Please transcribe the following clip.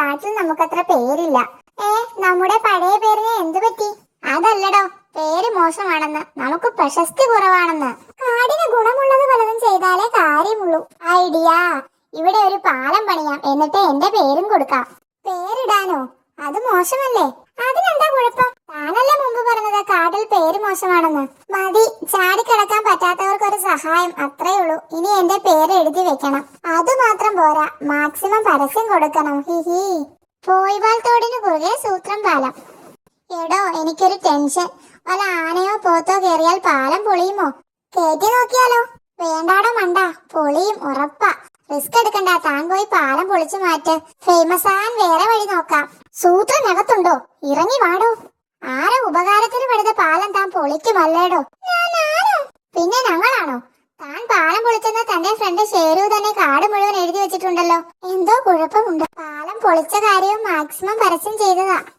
കാട്ടിൽ നമുക്കത്ര പേരില്ല. നമ്മുടെ പഴയ പേരിന് എന്തു പറ്റി? അതല്ലടോ, പേര് മോശമാണെന്ന്, നമുക്ക് പ്രശസ്തി കുറവാണെന്ന്. കാടിന് ഗുണമുള്ളത് പലതും ചെയ്താലേ കാര്യമുള്ളൂ. ഐഡിയ, ഇവിടെ ഒരു പാലം പണിയാം, എന്നിട്ട് എന്റെ പേരും കൊടുക്കാം. പേരിടാനോ? അത് മോശമല്ലേ? അതിനെന്താ കുഴപ്പം? താനല്ലേ മുമ്പ് പറഞ്ഞത് കാട്ടിൽ പേര് മോശമാണെന്ന്. മതി, ചാടിക്കിടക്കാൻ പറ്റാത്തവർക്ക് ഒരു സഹായം, അത്രേ ഉള്ളൂ. ഇനി എന്റെ പേര് എഴുതി വെക്കണം. അത് മാത്രം പോരാ, മാക്സിമം പരസ്യം കൊടുക്കണം. ഹിഹി. പോയിവാൾ തോടിന് കുറുകെ സൂത്രം പാലം. എടോ, എനിക്കൊരു ടെൻഷൻ. വല്ല ആനയോ പോത്തോ കേറിയാൽ പാലം പൊളിയുമോ? കേറ്റി നോക്കിയാലോ? വേണ്ടാടോ മണ്ട, പൊളിയും ഉറപ്പാ. റിസ്ക് എടുക്കണ്ട, താൻ പോയി പാലം പൊളിച്ചു മാറ്റ്. ഫേമസ് ആൻ വേറെ വഴി നോക്കാം. സൂത്രനകത്തുണ്ടോ? ഇറങ്ങി വാടോ. ആരെ ഉപകാരത്തിന് പണിത പാലം താൻ പൊളിക്കുമല്ലേടോ? പിന്നെ ഞങ്ങളാണോ? താൻ പാലം പൊളിച്ചെന്ന് തന്റെ ഫ്രണ്ട് ഷേരു തന്നെ കാട് മുഴുവൻ എഴുതി വെച്ചിട്ടുണ്ടല്ലോ. എന്തോ കുഴപ്പമുണ്ട്. പാലം പൊളിച്ച കാര്യവും മാക്സിമം പരസ്യം ചെയ്തതാ.